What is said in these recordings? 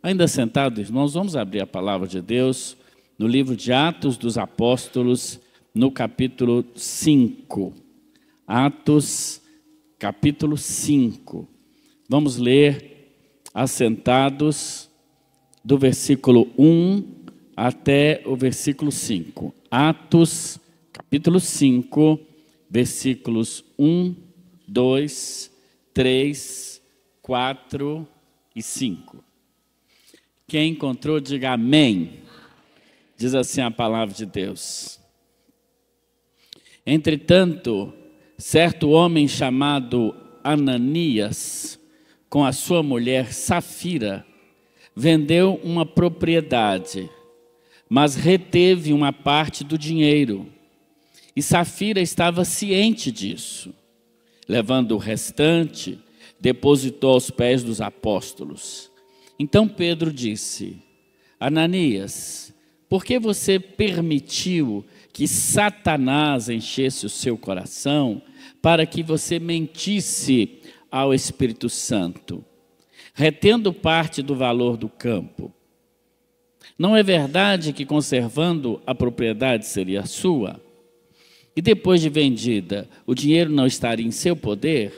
Ainda sentados, irmãos, vamos abrir a palavra de Deus no livro de Atos dos Apóstolos, no capítulo 5. Atos, capítulo 5. Vamos ler assentados do versículo 1 até o versículo 5. Atos, capítulo 5, versículos 1, 2, 3, 4 e 5. Quem encontrou, diga amém. Diz assim a palavra de Deus. Entretanto, certo homem chamado Ananias, com a sua mulher Safira, vendeu uma propriedade, mas reteve uma parte do dinheiro. E Safira estava ciente disso. Levando o restante, depositou aos pés dos apóstolos. Então Pedro disse: Ananias, por que você permitiu que Satanás enchesse o seu coração para que você mentisse ao Espírito Santo, retendo parte do valor do campo? Não é verdade que conservando a propriedade seria sua? E depois de vendida, o dinheiro não estaria em seu poder?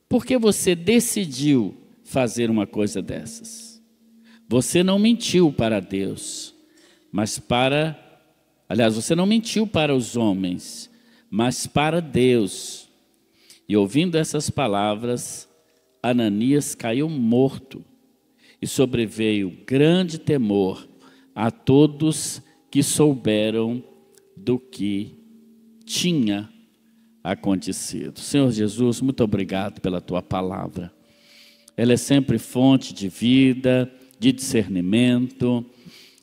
Por que você decidiu fazer uma coisa dessas? Você não mentiu para Deus, você não mentiu para os homens, mas para Deus. E ouvindo essas palavras, Ananias caiu morto, e sobreveio grande temor a todos que souberam do que tinha acontecido. Senhor Jesus, muito obrigado pela tua palavra. Ela é sempre fonte de vida, de discernimento,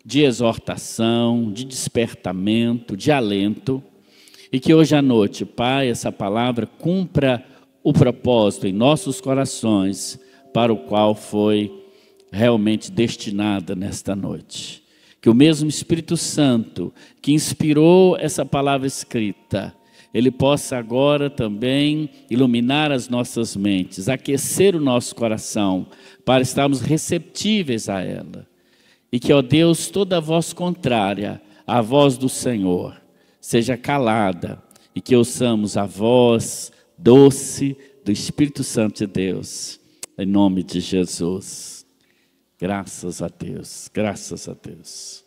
de exortação, de despertamento, de alento. E que hoje à noite, Pai, essa palavra cumpra o propósito em nossos corações para o qual foi realmente destinada nesta noite. Que o mesmo Espírito Santo que inspirou essa palavra escrita, ele possa agora também iluminar as nossas mentes, aquecer o nosso coração, para estarmos receptíveis a ela. E que, ó Deus, toda voz contrária à voz do Senhor seja calada, e que ouçamos a voz doce do Espírito Santo de Deus, em nome de Jesus. Graças a Deus, graças a Deus.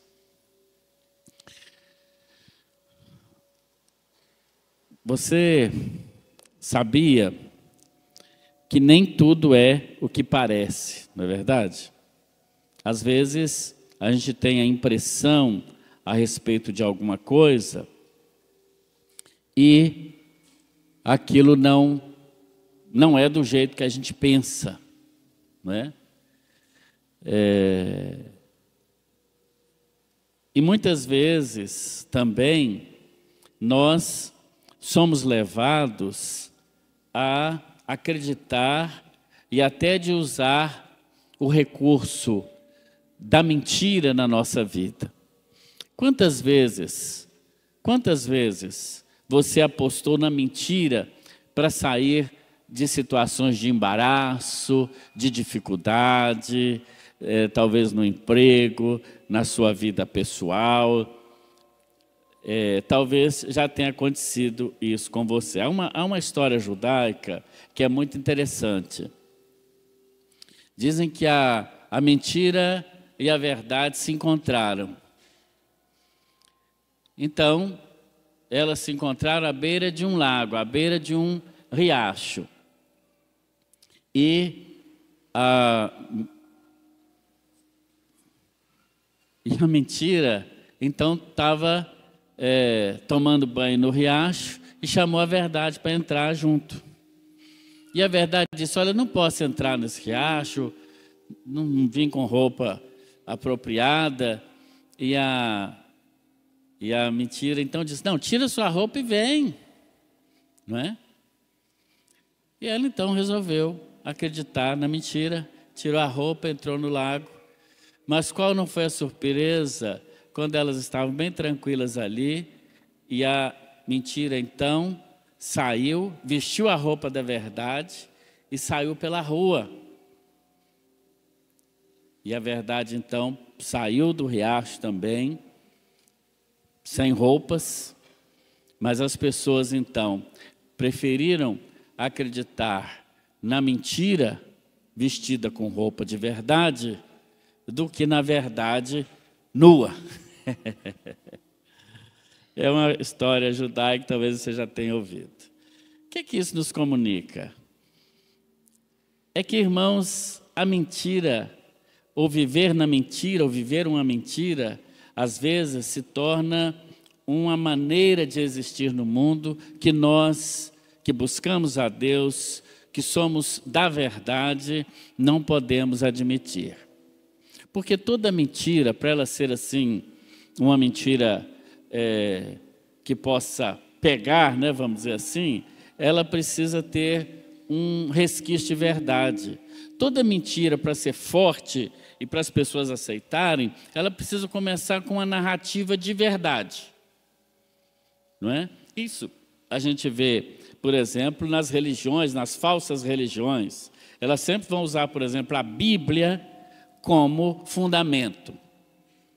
Você sabia que nem tudo é o que parece, não é verdade? Às vezes a gente tem a impressão a respeito de alguma coisa e aquilo não é do jeito que a gente pensa, não é? E muitas vezes também nós somos levados a acreditar e até de usar o recurso da mentira na nossa vida. Quantas vezes você apostou na mentira para sair de situações de embaraço, de dificuldade, talvez no emprego, na sua vida pessoal? Talvez já tenha acontecido isso com você. Há uma história judaica que é muito interessante. Dizem que a mentira e a verdade se encontraram. Então, elas se encontraram à beira de um lago, à beira de um riacho. E a mentira, então, estava tomando banho no riacho e chamou a verdade para entrar junto. E a verdade disse: olha, não posso entrar nesse riacho, não vim com roupa apropriada. E a mentira então disse: não, tira sua roupa e vem, não é? E ela então resolveu acreditar na mentira, tirou a roupa, entrou no lago. Mas qual não foi a surpresa quando elas estavam bem tranquilas ali e a mentira então saiu, vestiu a roupa da verdade e saiu pela rua. E a verdade, então, saiu do riacho também, sem roupas, mas as pessoas, então, preferiram acreditar na mentira vestida com roupa de verdade do que na verdade nua. É uma história judaica que talvez você já tenha ouvido. O que isso nos comunica? É que, irmãos, a mentira, ou viver na mentira, ou viver uma mentira, às vezes se torna uma maneira de existir no mundo que nós, que buscamos a Deus, que somos da verdade, não podemos admitir. Porque toda mentira, para ela ser assim, uma mentira que possa pegar, né, vamos dizer assim, ela precisa ter um resquício de verdade. Toda mentira, para ser forte e para as pessoas aceitarem, ela precisa começar com uma narrativa de verdade. Não é? Isso a gente vê, por exemplo, nas religiões, nas falsas religiões. Elas sempre vão usar, por exemplo, a Bíblia como fundamento.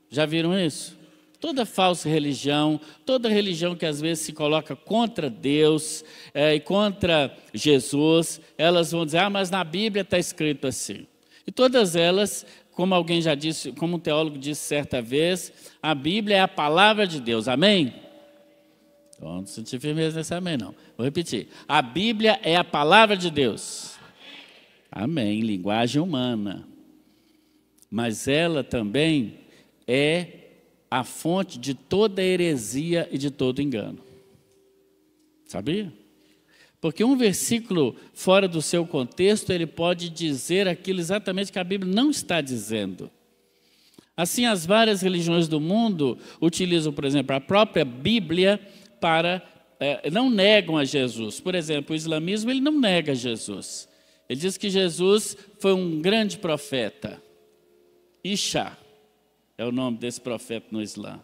Já viram isso? Toda falsa religião, toda religião que às vezes se coloca contra Deus e contra Jesus, elas vão dizer, mas na Bíblia está escrito assim. E todas elas, como alguém já disse, como um teólogo disse certa vez, a Bíblia é a palavra de Deus, amém? Então, não senti firmeza nesse amém, não. Vou repetir, a Bíblia é a palavra de Deus. Amém, linguagem humana. Mas ela também é a fonte de toda heresia e de todo engano. Sabia? Porque um versículo fora do seu contexto, ele pode dizer aquilo exatamente que a Bíblia não está dizendo. Assim, as várias religiões do mundo utilizam, por exemplo, a própria Bíblia para... não negam a Jesus. Por exemplo, o islamismo, ele não nega Jesus. Ele diz que Jesus foi um grande profeta. Isha é o nome desse profeta no Islã,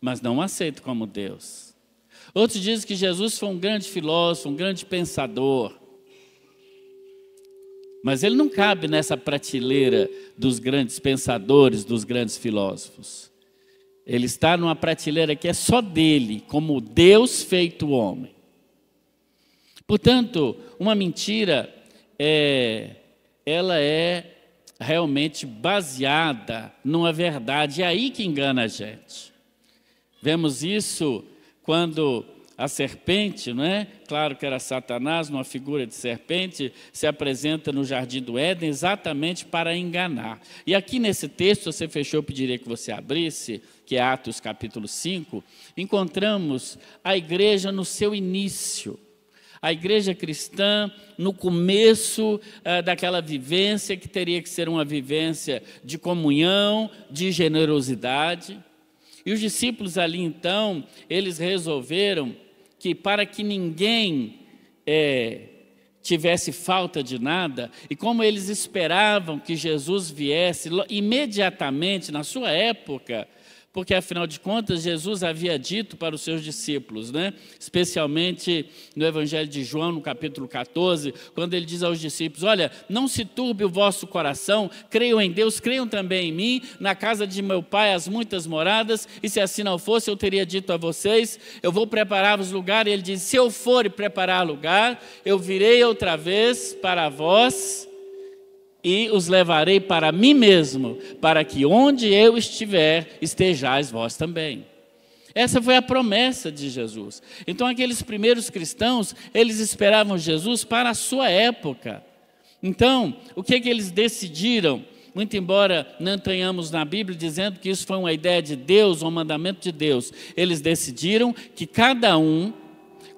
mas não aceita como Deus. Outros dizem que Jesus foi um grande filósofo, um grande pensador, mas ele não cabe nessa prateleira dos grandes pensadores, dos grandes filósofos. Ele está numa prateleira que é só dele, como Deus feito homem. Portanto, uma mentira, ela é realmente baseada numa verdade, é aí que engana a gente. Vemos isso quando a serpente, não é? Claro que era Satanás, numa figura de serpente, se apresenta no jardim do Éden exatamente para enganar. E aqui nesse texto, você fechou, eu pediria que você abrisse, que é Atos capítulo 5, encontramos a igreja no seu início. A igreja cristã, no começo daquela vivência, que teria que ser uma vivência de comunhão, de generosidade. E os discípulos ali, então, eles resolveram que para que ninguém tivesse falta de nada, e como eles esperavam que Jesus viesse imediatamente na sua época, porque, afinal de contas, Jesus havia dito para os seus discípulos, né? Especialmente no Evangelho de João, no capítulo 14, quando ele diz aos discípulos, olha, não se turbe o vosso coração, creiam em Deus, creiam também em mim, na casa de meu Pai há muitas moradas, e se assim não fosse, eu teria dito a vocês, eu vou preparar-vos lugar, e ele diz, se eu for e preparar lugar, eu virei outra vez para vós, e os levarei para mim mesmo, para que onde eu estiver, estejais vós também. Essa foi a promessa de Jesus. Então, aqueles primeiros cristãos, eles esperavam Jesus para a sua época. Então, o que eles decidiram? Muito embora não tenhamos na Bíblia dizendo que isso foi uma ideia de Deus, um mandamento de Deus, eles decidiram que cada um,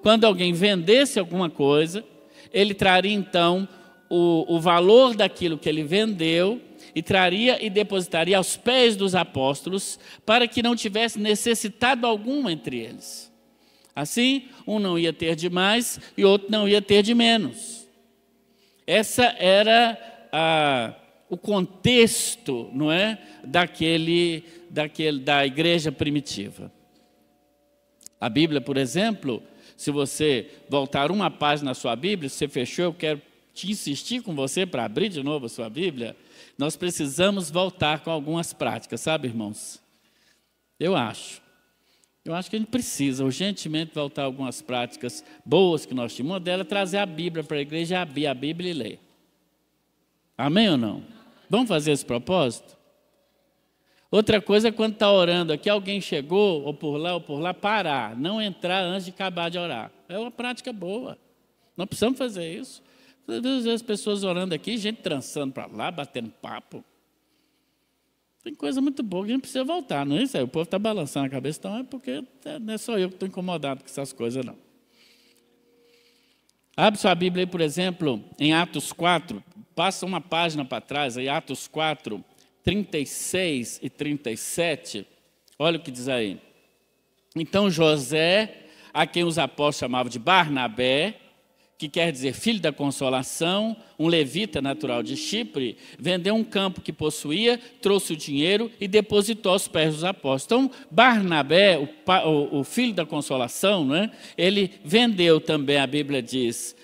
quando alguém vendesse alguma coisa, ele traria então o valor daquilo que ele vendeu e traria e depositaria aos pés dos apóstolos para que não tivesse necessitado algum entre eles. Assim, um não ia ter de mais e outro não ia ter de menos. Essa era o contexto, não é, da igreja primitiva. A Bíblia, por exemplo, se você voltar uma página na sua Bíblia, se você fechou, eu quero te insistir com você para abrir de novo a sua Bíblia. nós precisamos voltar com algumas práticas, sabe, irmãos? Eu acho que a gente precisa urgentemente voltar a algumas práticas boas que nós tínhamos. Uma delas é trazer a Bíblia para a igreja, abrir a Bíblia e ler. Amém ou não? Vamos fazer esse propósito? Outra coisa é quando está orando aqui, alguém chegou, ou por lá, parar, não entrar antes de acabar de orar. É uma prática boa. Nós precisamos fazer isso. Às vezes as pessoas orando aqui, gente trançando para lá, batendo papo. Tem coisa muito boa que a gente precisa voltar, não é isso aí? O povo está balançando a cabeça, então é porque não é só eu que estou incomodado com essas coisas, não. Abre sua Bíblia aí, por exemplo, em Atos 4, passa uma página para trás, aí Atos 4, 36 e 37, olha o que diz aí. Então José, a quem os apóstolos chamavam de Barnabé, que quer dizer filho da consolação, um levita natural de Chipre, vendeu um campo que possuía, trouxe o dinheiro e depositou aos pés dos apóstolos. Então, Barnabé, o filho da consolação, né, ele vendeu também, a Bíblia diz,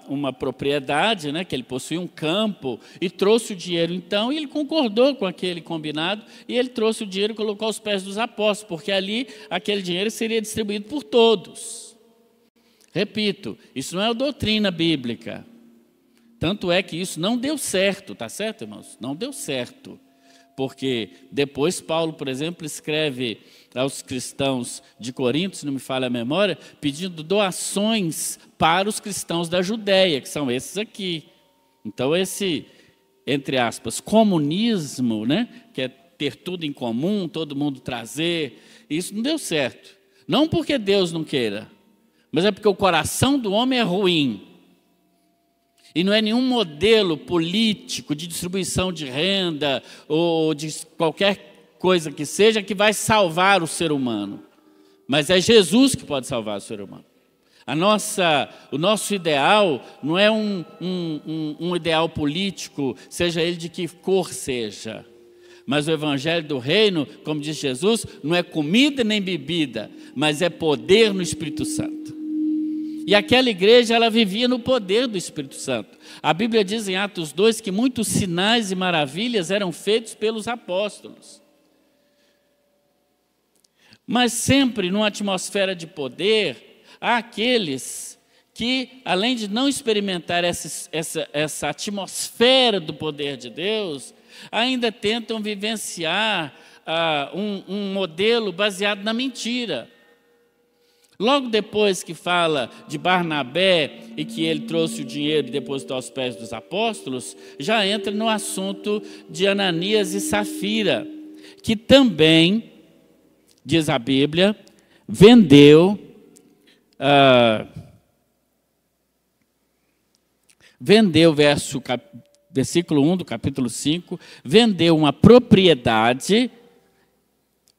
uma propriedade, né, que ele possuía um campo, e trouxe o dinheiro então, e ele concordou com aquele combinado, e ele trouxe o dinheiro e colocou aos pés dos apóstolos, porque ali aquele dinheiro seria distribuído por todos. Repito, isso não é doutrina bíblica. Tanto é que isso não deu certo, tá certo, irmãos? Não deu certo. Porque depois Paulo, por exemplo, escreve aos cristãos de Corinto, se não me falha a memória, pedindo doações para os cristãos da Judéia, que são esses aqui. Então esse, entre aspas, comunismo, né, que é ter tudo em comum, todo mundo trazer, isso não deu certo. Não porque Deus não queira, mas é porque o coração do homem é ruim. E não é nenhum modelo político de distribuição de renda ou de qualquer coisa que seja que vai salvar o ser humano. Mas é Jesus que pode salvar o ser humano. O nosso ideal não é um ideal político, seja ele de que cor seja. Mas o evangelho do reino, como diz Jesus, não é comida nem bebida, mas é poder no Espírito Santo. E aquela igreja, ela vivia no poder do Espírito Santo. A Bíblia diz em Atos 2 que muitos sinais e maravilhas eram feitos pelos apóstolos. Mas sempre numa atmosfera de poder, há aqueles que, além de não experimentar essa atmosfera do poder de Deus, ainda tentam vivenciar um modelo baseado na mentira. Logo depois que fala de Barnabé e que ele trouxe o dinheiro e depositou aos pés dos apóstolos, já entra no assunto de Ananias e Safira, que também, diz a Bíblia, vendeu versículo 1 do capítulo 5, vendeu uma propriedade,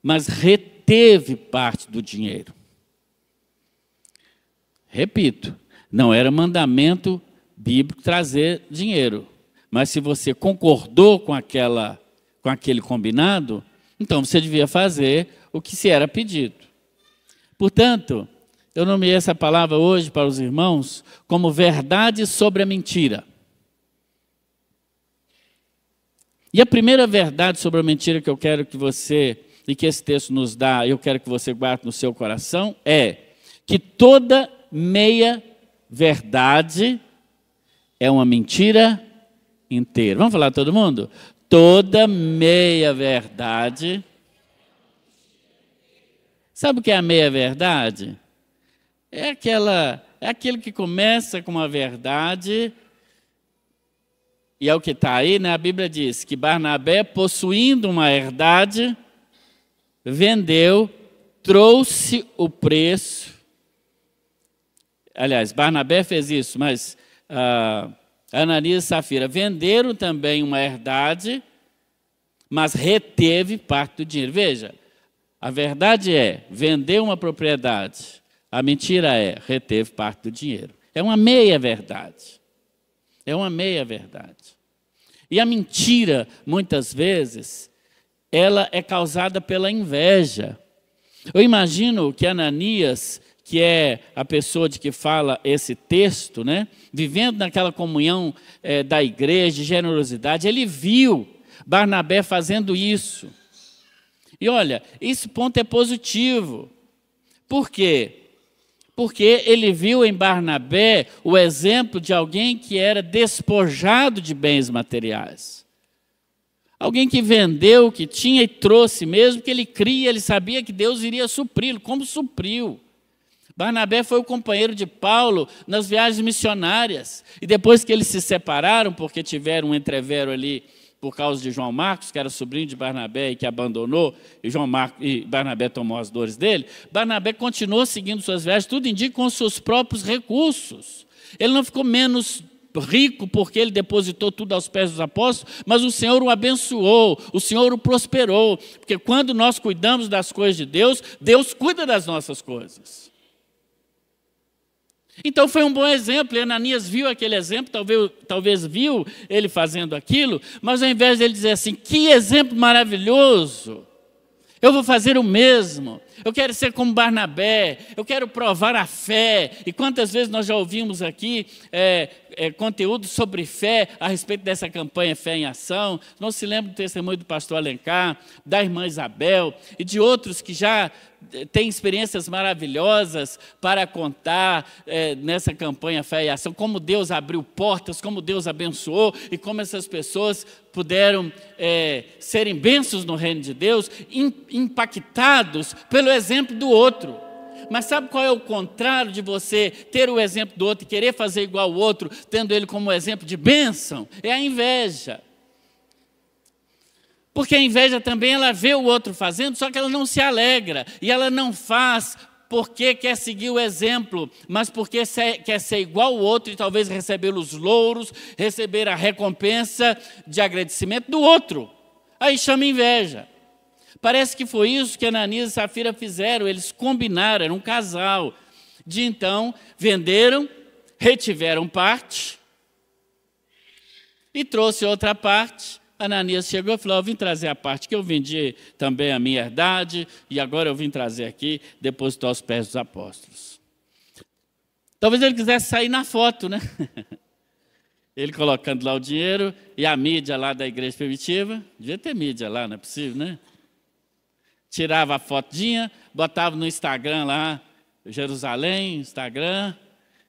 mas reteve parte do dinheiro. Repito, não era mandamento bíblico trazer dinheiro, mas se você concordou com aquele combinado, então você devia fazer o que se era pedido. Portanto, eu nomeei essa palavra hoje para os irmãos como verdade sobre a mentira. E a primeira verdade sobre a mentira que eu quero que você, e que esse texto nos dá, eu quero que você guarde no seu coração, é que toda meia verdade é uma mentira inteira. Vamos falar todo mundo? Toda meia verdade. Sabe o que é a meia verdade? É aquele que começa com uma verdade, e é o que está aí, né? A Bíblia diz que Barnabé, possuindo uma herdade, vendeu, trouxe o preço. Aliás, Barnabé fez isso, mas Ananias e Safira venderam também uma herdade, mas reteve parte do dinheiro. Veja, a verdade é, vendeu uma propriedade. A mentira é, reteve parte do dinheiro. É uma meia verdade. É uma meia verdade. E a mentira, muitas vezes, ela é causada pela inveja. Eu imagino que Ananias que é a pessoa de que fala esse texto, né? Vivendo naquela comunhão da igreja, de generosidade, ele viu Barnabé fazendo isso. E olha, esse ponto é positivo. Por quê? Porque ele viu em Barnabé o exemplo de alguém que era despojado de bens materiais. Alguém que vendeu o que tinha e trouxe, mesmo que ele cria, ele sabia que Deus iria supri-lo, como supriu. Barnabé foi o companheiro de Paulo nas viagens missionárias. E depois que eles se separaram, porque tiveram um entrevero ali por causa de João Marcos, que era sobrinho de Barnabé e que abandonou, e Barnabé tomou as dores dele, Barnabé continuou seguindo suas viagens, tudo indica, com os seus próprios recursos. Ele não ficou menos rico porque ele depositou tudo aos pés dos apóstolos, mas o Senhor o abençoou, o Senhor o prosperou, porque quando nós cuidamos das coisas de Deus, Deus cuida das nossas coisas. Então foi um bom exemplo, e Ananias viu aquele exemplo, talvez viu ele fazendo aquilo, mas ao invés de ele dizer assim, que exemplo maravilhoso, eu vou fazer o mesmo, eu quero ser como Barnabé, eu quero provar a fé. E quantas vezes nós já ouvimos aqui conteúdo sobre fé a respeito dessa campanha Fé em Ação. Não se lembra do testemunho do pastor Alencar, da irmã Isabel e de outros que já têm experiências maravilhosas para contar nessa campanha Fé em Ação, como Deus abriu portas, como Deus abençoou e como essas pessoas puderam serem bênçãos no reino de Deus, impactados pelo exemplo do outro. Mas sabe qual é o contrário de você ter o exemplo do outro e querer fazer igual ao outro, tendo ele como exemplo de bênção? É a inveja. Porque a inveja também, ela vê o outro fazendo, só que ela não se alegra. E ela não faz porque quer seguir o exemplo, mas porque quer ser igual ao outro e talvez receber os louros, receber a recompensa de agradecimento do outro. Aí chama inveja. Parece que foi isso que Ananias e Safira fizeram, eles combinaram, era um casal. De então, venderam, retiveram parte e trouxe outra parte. Ananias chegou e falou, eu vim trazer a parte que eu vendi também a minha herdade, e agora eu vim trazer aqui, depositar aos pés dos apóstolos. Talvez ele quisesse sair na foto, né? Ele colocando lá o dinheiro e a mídia lá da igreja primitiva. Devia ter mídia lá, não é possível, né? Tirava a fotinha, botava no Instagram lá, Jerusalém, Instagram,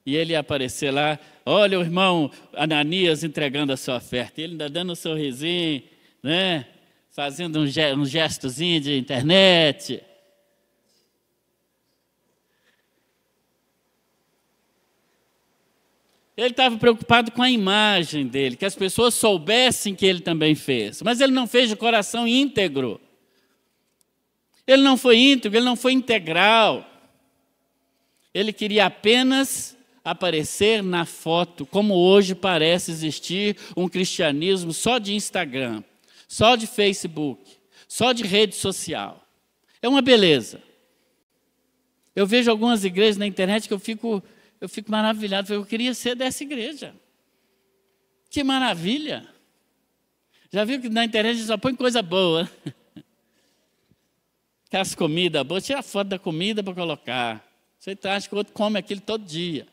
e ele ia aparecer lá, olha o irmão Ananias entregando a sua oferta. E ele ainda dando um sorrisinho, né? Fazendo um gestozinho de internet. Ele estava preocupado com a imagem dele, que as pessoas soubessem que ele também fez. Mas ele não fez de coração íntegro. Ele não foi íntegro, ele não foi integral. Ele queria apenas aparecer na foto, como hoje parece existir um cristianismo só de Instagram, só de Facebook, só de rede social. É uma beleza. Eu vejo algumas igrejas na internet que eu fico maravilhado. Eu queria ser dessa igreja. Que maravilha! Já viu que na internet só põe coisa boa? Aquelas comidas boas, tira a foto da comida para colocar. Você acha que o outro come aquilo todo dia.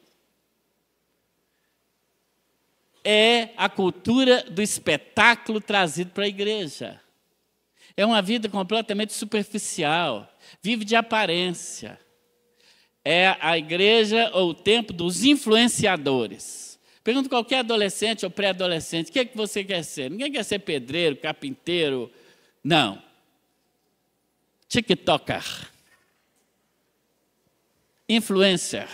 É a cultura do espetáculo trazido para a igreja. É uma vida completamente superficial, vive de aparência. É a igreja ou o tempo dos influenciadores. Pergunta qualquer adolescente ou pré-adolescente, o que é que você quer ser? Ninguém quer ser pedreiro, carpinteiro, não. TikToker, influencer.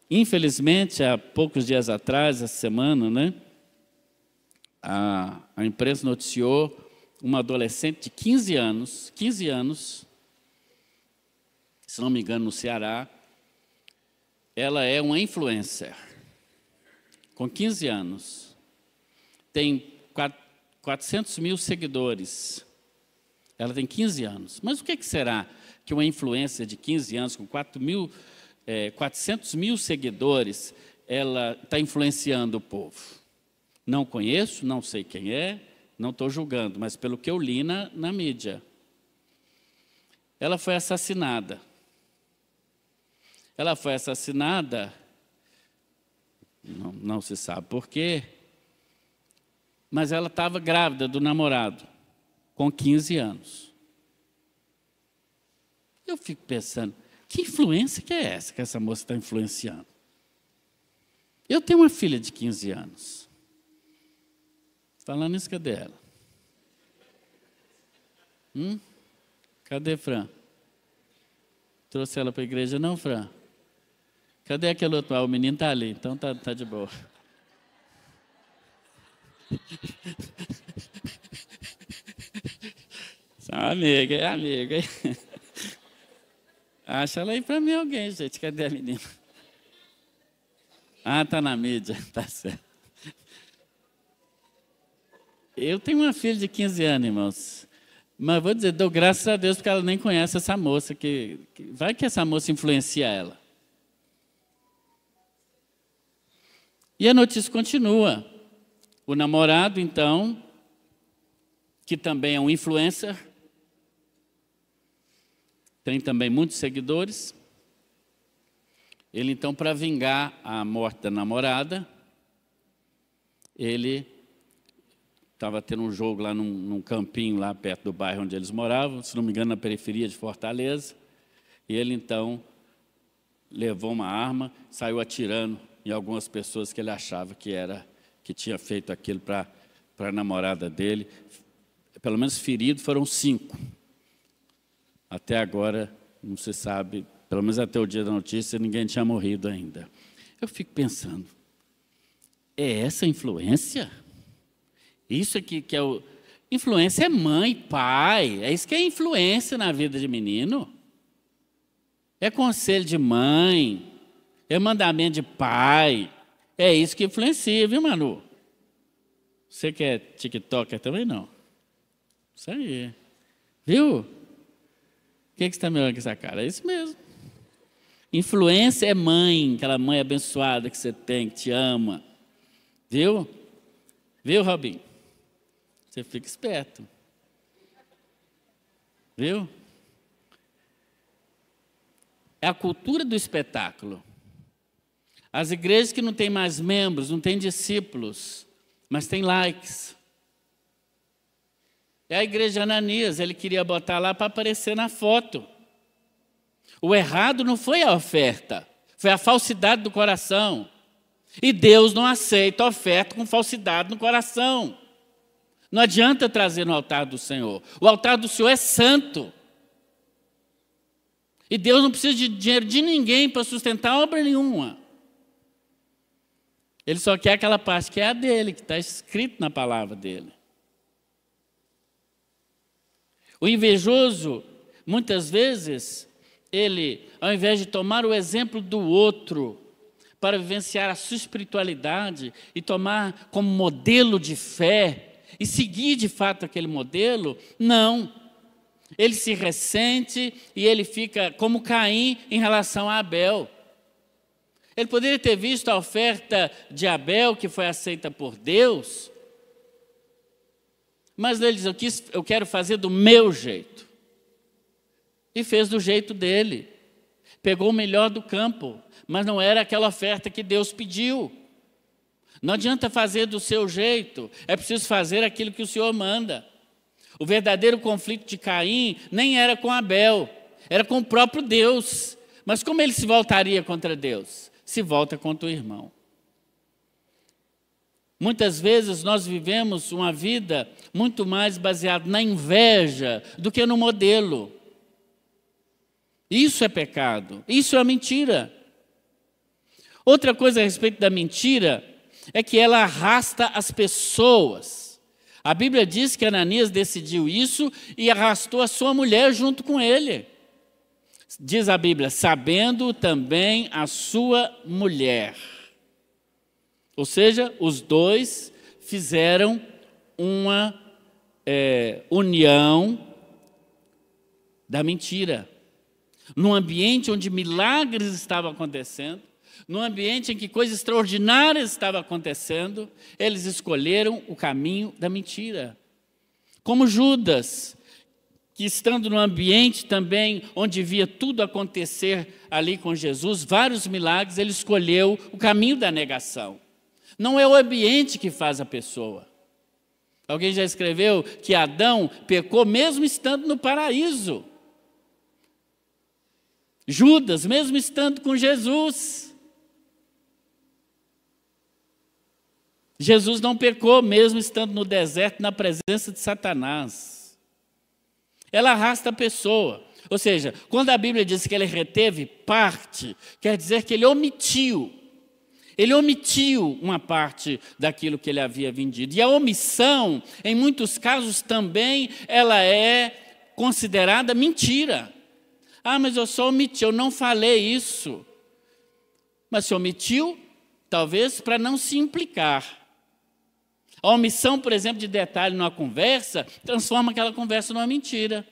Infelizmente, há poucos dias atrás, essa semana, né, a imprensa noticiou uma adolescente de 15 anos, se não me engano, no Ceará. Ela é uma influencer, com 15 anos, tem 400 mil seguidores. Ela tem 15 anos. Mas o que será que uma influencer de 15 anos, com 400 mil seguidores, ela está influenciando o povo? Não conheço, não sei quem é, não estou julgando, mas pelo que eu li na mídia. ela foi assassinada. Ela foi assassinada, não se sabe por quê, mas ela estava grávida do namorado, com 15 anos. Eu fico pensando, que influência que é essa que essa moça está influenciando? Eu tenho uma filha de 15 anos. Falando isso, cadê ela? Cadê Fran? Trouxe ela para a igreja, não, Fran? Cadê aquele outro? O menino está ali, então tá de boa. São amiga, é amiga. Acha ela aí para mim alguém, gente. Cadê a menina? Ah, está na mídia, tá certo. Eu tenho uma filha de 15 anos, irmãos. Mas vou dizer, dou graças a Deus porque ela nem conhece essa moça. Vai que essa moça influencia ela. E a notícia continua. O namorado, então, que também é um influencer, tem também muitos seguidores. Ele, então, para vingar a morte da namorada, ele estava tendo um jogo lá num campinho, lá perto do bairro onde eles moravam, se não me engano, na periferia de Fortaleza. E ele, então, levou uma arma, saiu atirando em algumas pessoas que ele achava que tinha feito aquilo para a namorada dele. Pelo menos feridos foram 5. Até agora, não se sabe, pelo menos até o dia da notícia, ninguém tinha morrido ainda. Eu fico pensando, é essa a influência? Isso aqui que é o... Influência é mãe, pai, é isso que é influência na vida de menino. É conselho de mãe, é mandamento de pai, é isso que influencia, viu, Manu? Você que é tiktoker também não? Isso aí, viu? O que você está me olhando com essa cara? É isso mesmo. Influência é mãe, aquela mãe abençoada que você tem, que te ama. Viu? Viu, Robinho? Você fica esperto. Viu? É a cultura do espetáculo. As igrejas que não têm mais membros, não têm discípulos, mas têm likes. É a igreja de Ananias, ele queria botar lá para aparecer na foto. O errado não foi a oferta, foi a falsidade do coração. E Deus não aceita oferta com falsidade no coração. Não adianta trazer no altar do Senhor. O altar do Senhor é santo. E Deus não precisa de dinheiro de ninguém para sustentar obra nenhuma. Ele só quer aquela parte que é a dele, que está escrito na palavra dele. O invejoso, muitas vezes, ele, ao invés de tomar o exemplo do outro para vivenciar a sua espiritualidade e tomar como modelo de fé e seguir de fato aquele modelo, não. Ele se ressente e ele fica como Caim em relação a Abel. Ele poderia ter visto a oferta de Abel, que foi aceita por Deus, mas ele diz, eu quero fazer do meu jeito. E fez do jeito dele. Pegou o melhor do campo, mas não era aquela oferta que Deus pediu. Não adianta fazer do seu jeito, é preciso fazer aquilo que o Senhor manda. O verdadeiro conflito de Caim nem era com Abel, era com o próprio Deus. Mas como ele se voltaria contra Deus? Se volta contra o irmão. Muitas vezes nós vivemos uma vida muito mais baseada na inveja do que no modelo. Isso é pecado, isso é mentira. Outra coisa a respeito da mentira é que ela arrasta as pessoas. A Bíblia diz que Ananias decidiu isso e arrastou a sua mulher junto com ele. Diz a Bíblia, sabendo também a sua mulher. Ou seja, os dois fizeram uma união da mentira. Num ambiente onde milagres estavam acontecendo, num ambiente em que coisas extraordinárias estavam acontecendo, eles escolheram o caminho da mentira. Como Judas, que estando no ambiente também onde via tudo acontecer ali com Jesus, vários milagres, ele escolheu o caminho da negação. Não é o ambiente que faz a pessoa. Alguém já escreveu que Adão pecou mesmo estando no paraíso. Judas, mesmo estando com Jesus. Jesus não pecou mesmo estando no deserto, na presença de Satanás. Ela arrasta a pessoa. Ou seja, quando a Bíblia diz que ele reteve parte, quer dizer que ele omitiu. Ele omitiu uma parte daquilo que ele havia vendido. E a omissão, em muitos casos também, ela é considerada mentira. Ah, mas eu só omiti, eu não falei isso. Mas se omitiu, talvez para não se implicar. A omissão, por exemplo, de detalhe numa conversa, transforma aquela conversa numa mentira.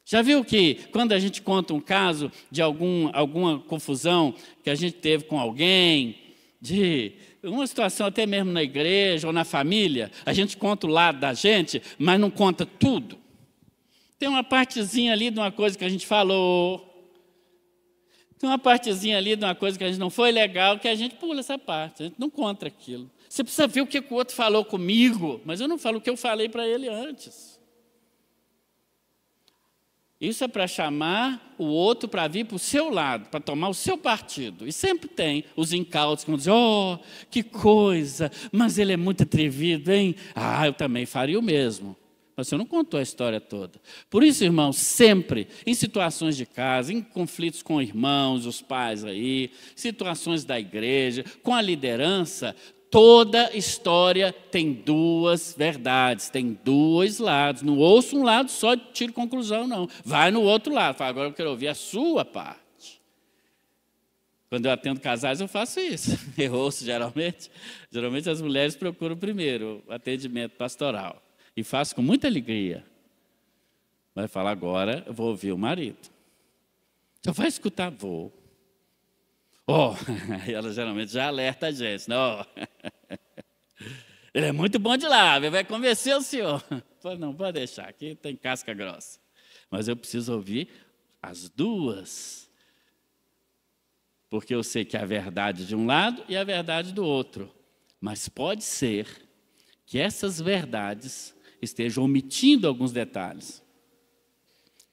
Já viu que quando a gente conta um caso de alguma confusão que a gente teve com alguém, de uma situação até mesmo na igreja ou na família, a gente conta o lado da gente, mas não conta tudo. Tem uma partezinha ali de uma coisa que a gente falou, tem uma partezinha ali de uma coisa que a gente não foi legal, que a gente pula essa parte, a gente não conta aquilo. Você precisa ver o que o outro falou comigo, mas eu não falo o que eu falei para ele antes. Isso é para chamar o outro para vir para o seu lado, para tomar o seu partido. E sempre tem os incautos que vão dizer, oh, que coisa, mas ele é muito atrevido, hein? Ah, eu também faria o mesmo. Mas você não contou a história toda. Por isso, irmãos, sempre, em situações de casa, em conflitos com irmãos, os pais aí, situações da igreja, com a liderança, toda história tem duas verdades, tem dois lados. Não ouça um lado só e tire conclusão, não. Vai no outro lado. Fala, agora eu quero ouvir a sua parte. Quando eu atendo casais, eu faço isso. Eu ouço geralmente. Geralmente as mulheres procuram primeiro o atendimento pastoral. E faço com muita alegria. Vai falar, agora eu vou ouvir o marido. Então vai escutar, vou. Oh, ela geralmente já alerta a gente. Não, ele é muito bom de lá, vai convencer o senhor. Não, pode deixar, aqui tem casca grossa. Mas eu preciso ouvir as duas. Porque eu sei que é a verdade de um lado e a verdade do outro. Mas pode ser que essas verdades estejam omitindo alguns detalhes,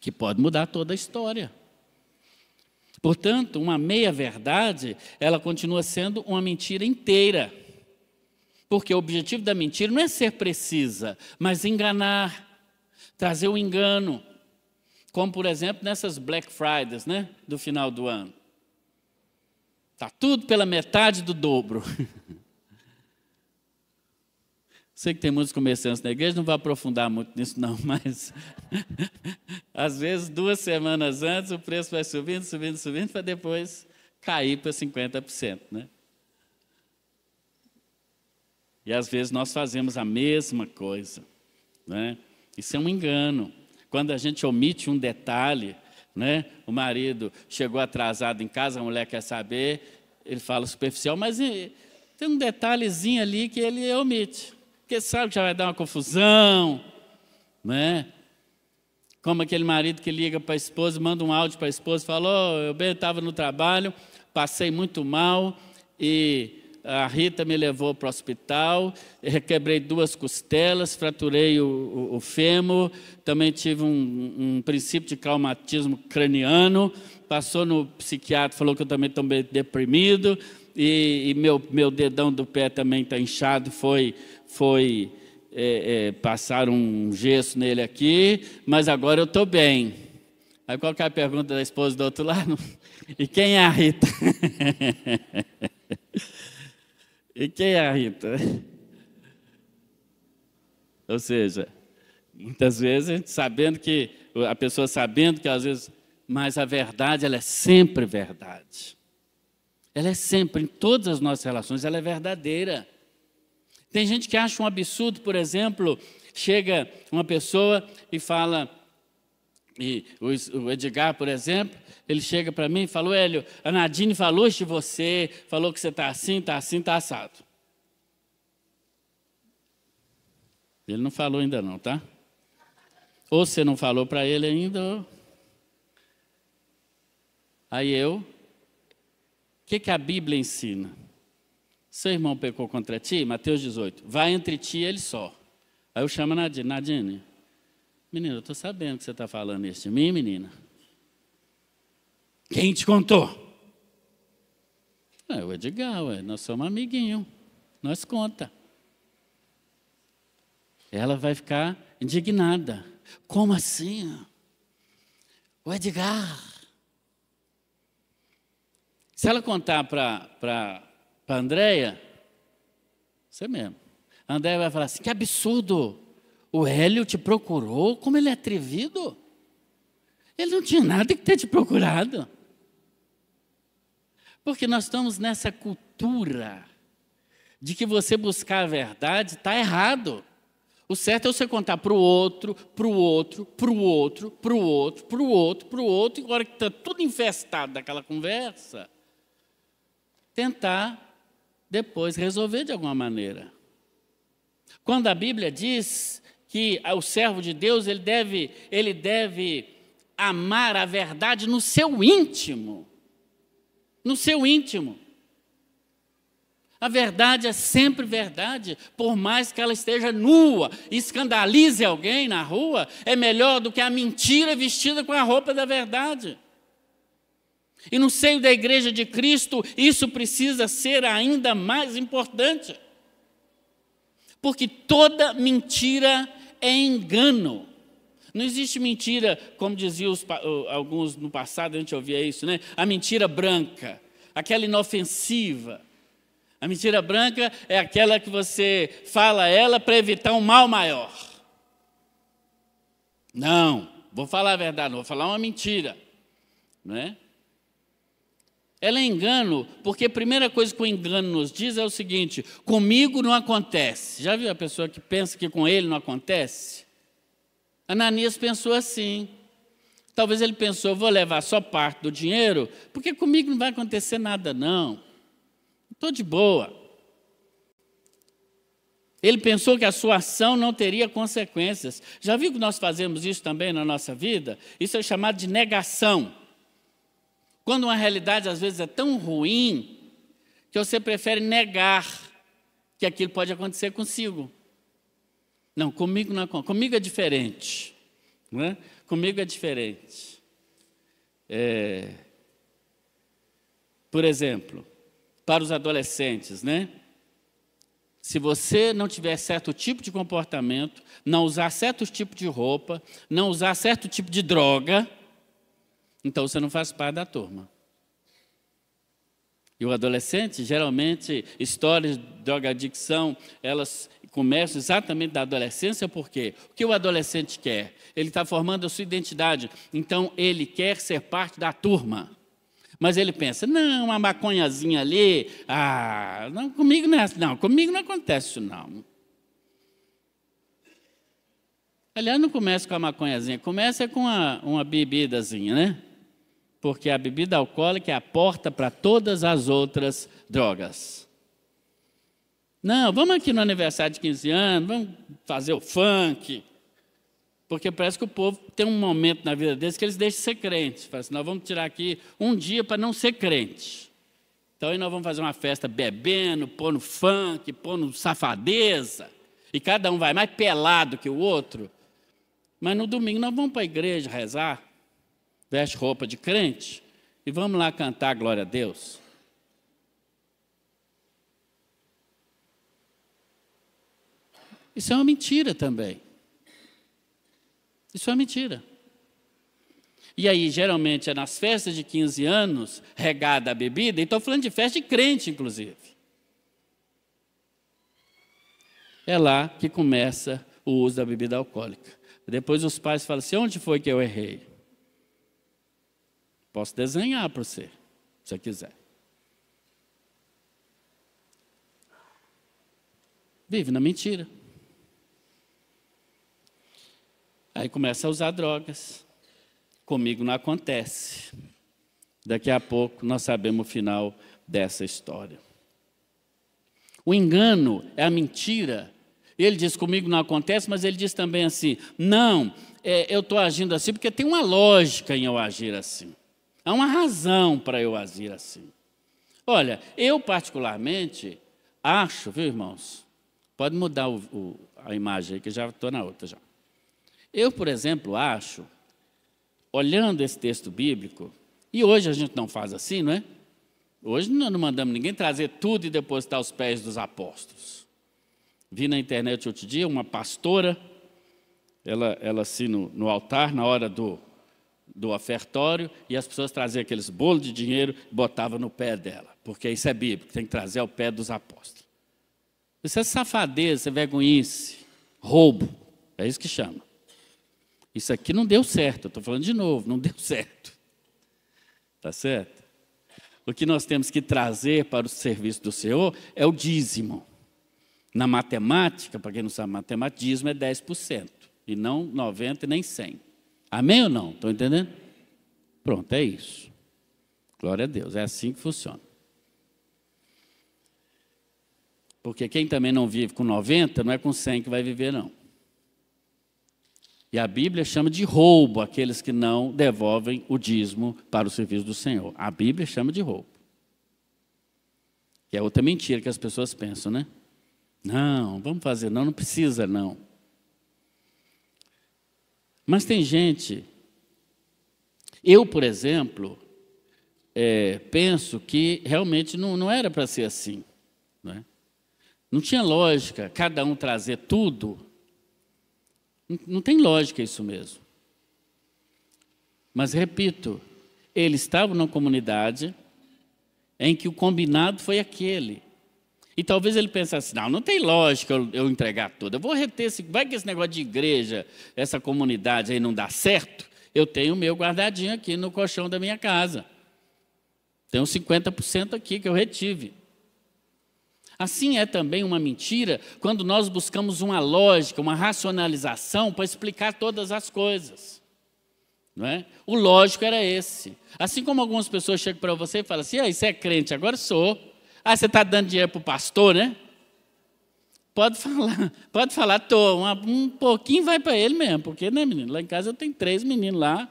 que pode mudar toda a história. Portanto, uma meia-verdade, ela continua sendo uma mentira inteira. Porque o objetivo da mentira não é ser precisa, mas enganar, trazer o engano. Como, por exemplo, nessas Black Fridays, né, do final do ano. Está tudo pela metade do dobro. Sei que tem muitos comerciantes na igreja, não vou aprofundar muito nisso não, mas às vezes 2 semanas antes o preço vai subindo, subindo, subindo, para depois cair para 50%, né? E às vezes nós fazemos a mesma coisa, né? Isso é um engano. Quando a gente omite um detalhe, né? O marido chegou atrasado em casa, a mulher quer saber, ele fala superficial, mas tem um detalhezinho ali que ele omite. Porque sabe que já vai dar uma confusão, né? Como aquele marido que liga para a esposa, manda um áudio para a esposa, fala, oh, eu bem estava no trabalho, passei muito mal e a Rita me levou para o hospital, requebrei 2 costelas, fraturei o fêmur, também tive um princípio de traumatismo craniano, passou no psiquiatra, falou que eu também estou meio deprimido, e meu dedão do pé também está inchado, passaram um gesso nele aqui, mas agora eu estou bem. Aí qual que é a pergunta da esposa do outro lado? E quem é a Rita? E quem é a Rita? Ou seja, muitas vezes a pessoa sabendo que às vezes, mas a verdade ela é sempre verdade. Ela é sempre, em todas as nossas relações, ela é verdadeira. Tem gente que acha um absurdo, por exemplo, chega uma pessoa e fala, e o Edgar, por exemplo, ele chega para mim e fala, Hélio, a Nadine falou de você, falou que você está assim, está assado. Ele não falou ainda não, tá? Ou você não falou para ele ainda. Aí o que a Bíblia ensina? Seu irmão pecou contra ti, Mateus 18, vai entre ti e ele só. Aí eu chamo a Nadine. Nadine, menina, eu estou sabendo que você está falando isso de mim, menina. Quem te contou? O Edgar, nós somos amiguinhos, nós conta. Ela vai ficar indignada. Como assim? O Edgar. Se ela contar para a Andréia, você mesmo. A Andréia vai falar assim, que absurdo. O Hélio te procurou, como ele é atrevido. Ele não tinha nada que ter te procurado. Porque nós estamos nessa cultura de que você buscar a verdade está errado. O certo é você contar para o outro, para o outro, para o outro, para o outro, para o outro, para o outro, e agora que está tudo infestado daquela conversa, tentar depois resolver de alguma maneira. Quando a Bíblia diz que o servo de Deus ele deve amar a verdade no seu íntimo. No seu íntimo. A verdade é sempre verdade, por mais que ela esteja nua e escandalize alguém na rua, é melhor do que a mentira vestida com a roupa da verdade. E no seio da igreja de Cristo, isso precisa ser ainda mais importante. Porque toda mentira é engano. Não existe mentira, como diziam alguns no passado, a gente ouvia isso, né? A mentira branca, aquela inofensiva. A mentira branca é aquela que você fala ela para evitar um mal maior. Não, vou falar a verdade, não vou falar uma mentira. Não é? Ela é engano, porque a primeira coisa que o engano nos diz é o seguinte, comigo não acontece. Já viu a pessoa que pensa que com ele não acontece? Ananias pensou assim. Talvez ele pensou, vou levar só parte do dinheiro, porque comigo não vai acontecer nada não. Estou de boa. Ele pensou que a sua ação não teria consequências. Já viu que nós fazemos isso também na nossa vida? Isso é chamado de negação. Quando uma realidade às vezes é tão ruim, que você prefere negar que aquilo pode acontecer consigo. Não, comigo não acontece. Comigo é diferente. Não é? Comigo é diferente. Por exemplo, para os adolescentes, né? Se você não tiver certo tipo de comportamento, não usar certo tipo de roupa, não usar certo tipo de droga, então você não faz parte da turma. E o adolescente, geralmente, histórias de drogadicção, elas começam exatamente da adolescência, por quê? O que o adolescente quer? Ele está formando a sua identidade, então ele quer ser parte da turma. Mas ele pensa, não, uma maconhazinha ali, não, comigo não é assim, não, comigo não acontece isso não. Aliás, não começa com a maconhazinha, começa com uma bebidazinha, né? Porque a bebida alcoólica é a porta para todas as outras drogas. Não, vamos aqui no aniversário de 15 anos, vamos fazer o funk. Porque parece que o povo tem um momento na vida deles que eles deixam de ser crentes. Fala assim, nós vamos tirar aqui um dia para não ser crente. Então aí nós vamos fazer uma festa bebendo, pôr no funk, pôr no safadeza. E cada um vai mais pelado que o outro. Mas no domingo nós vamos para a igreja rezar, veste roupa de crente e vamos lá cantar glória a Deus. Isso é uma mentira também. Isso é mentira. E aí, geralmente, é nas festas de 15 anos, regada a bebida, e estou falando de festa de crente, inclusive. É lá que começa o uso da bebida alcoólica. Depois os pais falam assim, onde foi que eu errei? Posso desenhar para você, se você quiser. Vive na mentira. Aí começa a usar drogas. Comigo não acontece. Daqui a pouco nós sabemos o final dessa história. O engano é a mentira. Ele diz, comigo não acontece, mas ele diz também assim, não, eu estou agindo assim porque tem uma lógica em eu agir assim. Há uma razão para eu agir assim. Olha, eu particularmente acho, viu, irmãos? Pode mudar a imagem aí, que já estou na outra já. Eu, por exemplo, acho, olhando esse texto bíblico, e hoje a gente não faz assim, não é? Hoje nós não mandamos ninguém trazer tudo e depositar aos pés dos apóstolos. Vi na internet outro dia uma pastora, ela assim no altar, na hora do ofertório, e as pessoas traziam aqueles bolos de dinheiro e botavam no pé dela, porque isso é bíblico, tem que trazer ao pé dos apóstolos. Isso é safadeza, isso é vergonhice, roubo, é isso que chama. Isso aqui não deu certo, eu estou falando de novo, não deu certo. Está certo? O que nós temos que trazer para o serviço do Senhor é o dízimo. Na matemática, para quem não sabe matemática, dízimo é 10%, e não 90% nem 100%. Amém ou não? Estão entendendo? Pronto, é isso. Glória a Deus, é assim que funciona. Porque quem também não vive com 90, não é com 100 que vai viver, não. E a Bíblia chama de roubo aqueles que não devolvem o dízimo para o serviço do Senhor. A Bíblia chama de roubo. Que é outra mentira que as pessoas pensam, né? Não, vamos fazer, não precisa, não. Mas tem gente... Eu, por exemplo, penso que realmente não era para ser assim. Né? Não tinha lógica cada um trazer tudo. Não tem lógica isso mesmo. Mas, repito, eles estavam numa comunidade em que o combinado foi aquele. E talvez ele pensasse, não tem lógica eu entregar tudo. Eu vou reter, vai que esse negócio de igreja, essa comunidade aí não dá certo, eu tenho o meu guardadinho aqui no colchão da minha casa. Tenho 50% aqui que eu retive. Assim é também uma mentira quando nós buscamos uma lógica, uma racionalização para explicar todas as coisas. Não é? O lógico era esse. Assim como algumas pessoas chegam para você e falam assim, você é crente? Agora sou. Você está dando dinheiro para o pastor, né? Pode falar, estou. Um pouquinho vai para ele mesmo, porque, né, menino? Lá em casa eu tenho 3 meninos lá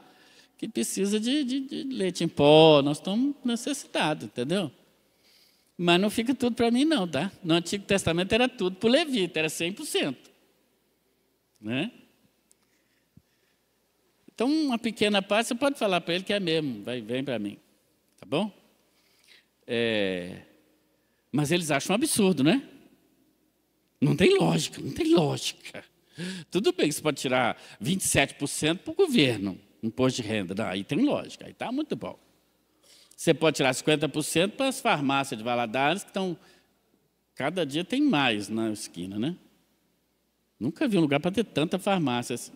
que precisam de leite em pó, nós estamos necessitados, entendeu? Mas não fica tudo para mim, não, tá? No Antigo Testamento era tudo para o levita, era 100%. Né? Então, uma pequena parte, você pode falar para ele que é mesmo, vem para mim. Tá bom? Mas eles acham um absurdo, né? Não tem lógica, não tem lógica. Tudo bem que você pode tirar 27% para o governo, imposto de renda. Não, aí tem lógica, aí está muito bom. Você pode tirar 50% para as farmácias de Valadares, que estão... Cada dia tem mais na esquina, né? Nunca vi um lugar para ter tanta farmácia assim.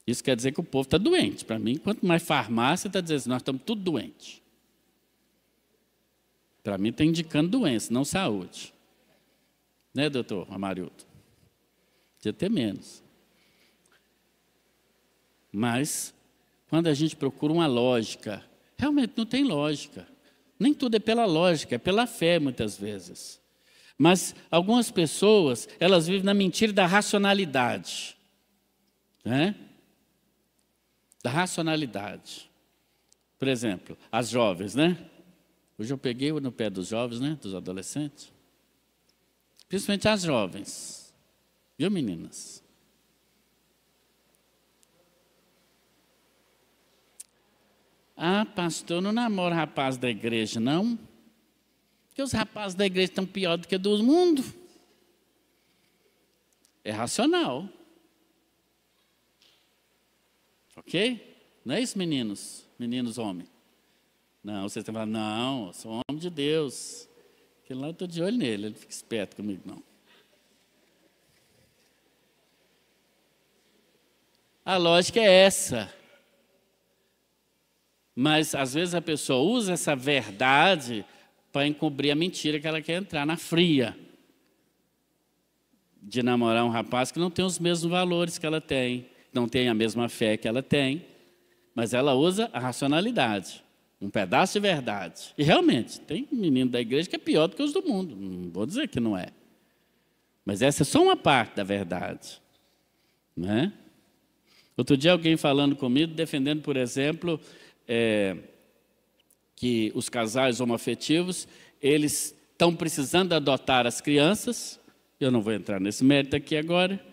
Isso quer dizer que o povo está doente. Para mim, quanto mais farmácia, está dizendo assim, nós estamos tudo doentes. Para mim, está indicando doença, não saúde. Né, doutor Amarildo? Podia ter menos. Mas, quando a gente procura uma lógica, realmente não tem lógica. Nem tudo é pela lógica, é pela fé, muitas vezes. Mas algumas pessoas, elas vivem na mentira da racionalidade. Né? Da racionalidade. Por exemplo, as jovens, né? Hoje eu peguei no pé dos jovens, né? Dos adolescentes. Principalmente as jovens. Viu, meninas? Pastor, não namoro rapaz da igreja, não. Porque os rapazes da igreja estão pior do que do mundo. É racional. Ok? Não é isso, meninos? Meninos, homens. Não, vocês estão falando, não, eu sou homem de Deus. Porque lá eu estou de olho nele, ele fica esperto comigo, não. A lógica é essa. Mas, às vezes, a pessoa usa essa verdade para encobrir a mentira que ela quer entrar na fria. De namorar um rapaz que não tem os mesmos valores que ela tem, não tem a mesma fé que ela tem, mas ela usa a racionalidade, um pedaço de verdade. E, realmente, tem menino da igreja que é pior do que os do mundo. Não vou dizer que não é. Mas essa é só uma parte da verdade. Não é? Outro dia alguém falando comigo, defendendo, por exemplo, que os casais homoafetivos, eles estão precisando adotar as crianças. Eu não vou entrar nesse mérito aqui agora.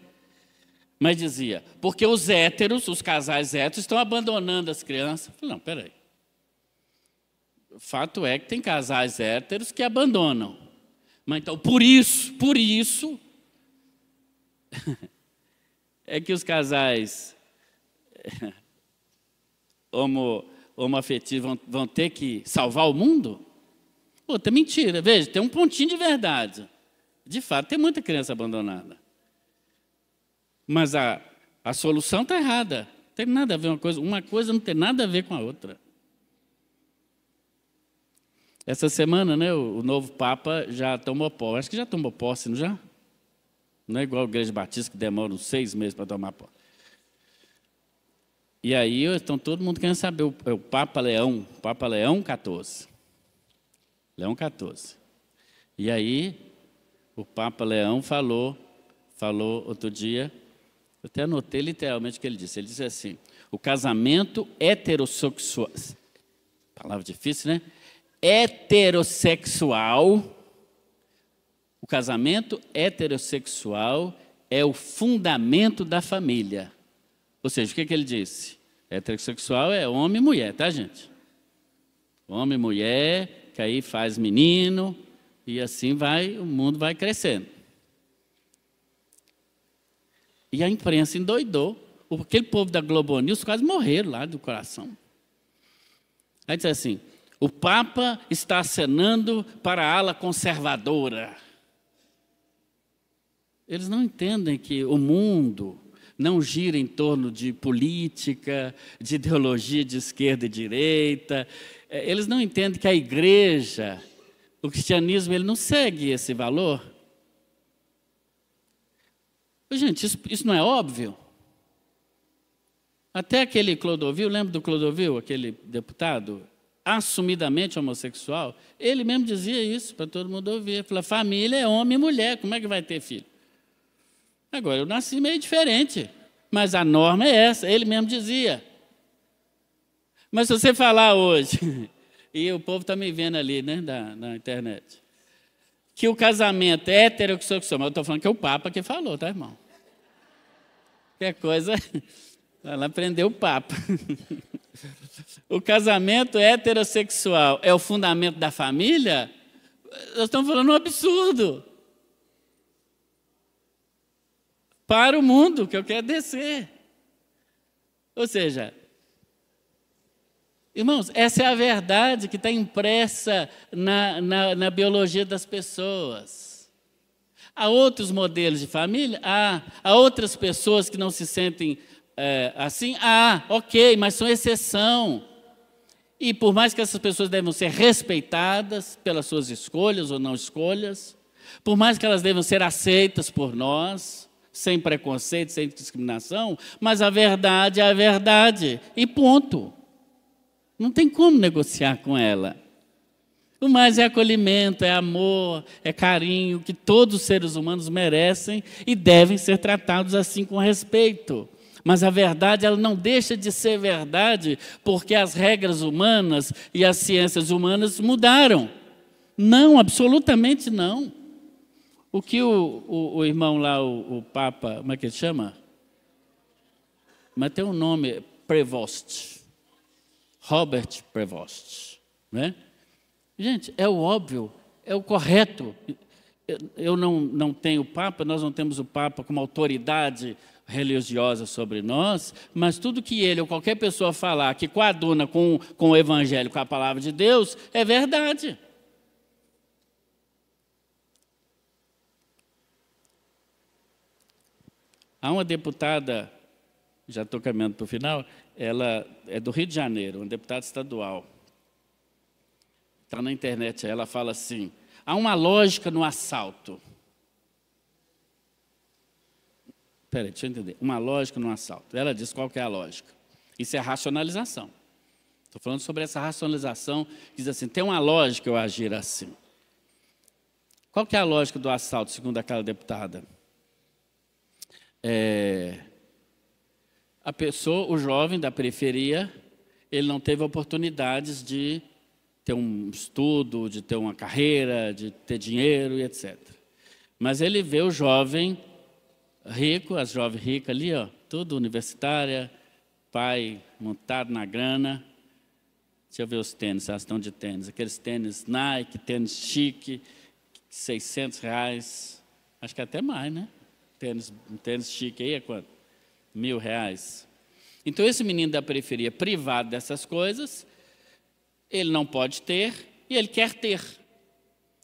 Mas dizia, porque os héteros, os casais héteros, estão abandonando as crianças. Eu falei, não, peraí. O fato é que tem casais héteros que abandonam. Mas então, por isso, é que os casais homoafetivos vão ter que salvar o mundo? Outra mentira. Veja, tem um pontinho de verdade. De fato, tem muita criança abandonada. Mas a solução está errada. Não tem nada a ver uma coisa não tem nada a ver com a outra. Essa semana, né, o novo Papa já tomou posse. Acho que já tomou posse, não já? Não é igual a Igreja Batista, que demora uns 6 meses para tomar posse. E aí, então, todo mundo querendo saber, o Papa Leão XIV. Leão XIV. E aí, o Papa Leão falou outro dia, eu até anotei literalmente o que ele disse. Ele disse assim, o casamento heterossexual, palavra difícil, né? O casamento heterossexual é o fundamento da família. Ou seja, o que ele disse? Heterossexual é homem e mulher, tá, gente? Homem e mulher, que aí faz menino, e assim o mundo vai crescendo. E a imprensa endoidou. Aquele povo da Globo News quase morreram lá do coração. Aí disse assim, o Papa está acenando para a ala conservadora. Eles não entendem que o mundo não gira em torno de política, de ideologia de esquerda e direita. Eles não entendem que a igreja, o cristianismo, ele não segue esse valor. Gente, isso não é óbvio? Até aquele Clodovil, lembra do Clodovil, aquele deputado, assumidamente homossexual, ele mesmo dizia isso para todo mundo ouvir. Ele falou, família é homem e mulher, como é que vai ter filho? Agora, eu nasci meio diferente, mas a norma é essa, ele mesmo dizia. Mas se você falar hoje, e o povo está me vendo ali, né, na internet, que o casamento é heterossexual, mas eu estou falando que é o Papa que falou, tá, irmão? Qualquer coisa, vai lá prender o Papa. O casamento heterossexual é o fundamento da família? Nós estamos falando um absurdo. Para o mundo, que eu quero descer. Ou seja, irmãos, essa é a verdade que está impressa na biologia das pessoas. Há outros modelos de família? Há outras pessoas que não se sentem assim? Ok, mas são exceção. E por mais que essas pessoas devam ser respeitadas pelas suas escolhas ou não escolhas, por mais que elas devam ser aceitas por nós, sem preconceito, sem discriminação, mas a verdade é a verdade, e ponto. Não tem como negociar com ela. O mais é acolhimento, é amor, é carinho, que todos os seres humanos merecem e devem ser tratados assim com respeito. Mas a verdade, ela não deixa de ser verdade porque as regras humanas e as ciências humanas mudaram. Não, absolutamente não. O que o irmão lá, o Papa, como é que ele chama? Mas tem um nome, Prevost. Robert Prevost. Né? Gente, é o óbvio, é o correto. Eu não tenho Papa, nós não temos o Papa como autoridade religiosa sobre nós, mas tudo que ele ou qualquer pessoa falar que coaduna com o Evangelho, com a palavra de Deus, é verdade. Há uma deputada, já estou caminhando para o final, ela é do Rio de Janeiro, uma deputada estadual. Está na internet, ela fala assim, há uma lógica no assalto. Espera aí, deixa eu entender. Uma lógica no assalto. Ela diz qual que é a lógica. Isso é racionalização. Estou falando sobre essa racionalização, que diz assim, tem uma lógica eu agir assim. Qual que é a lógica do assalto, segundo aquela deputada? a pessoa, o jovem da periferia, ele não teve oportunidades de ter um estudo, de ter uma carreira, de ter dinheiro e etc. Mas ele vê o jovem rico, as jovens ricas ali, ó, tudo universitária, pai montado na grana. Deixa eu ver os tênis, elas estão de tênis. Aqueles tênis Nike, tênis chique, R$600. Acho que até mais, né? Um tênis chique aí é quanto? R$1.000. Então, esse menino da periferia, privado dessas coisas, ele não pode ter e ele quer ter.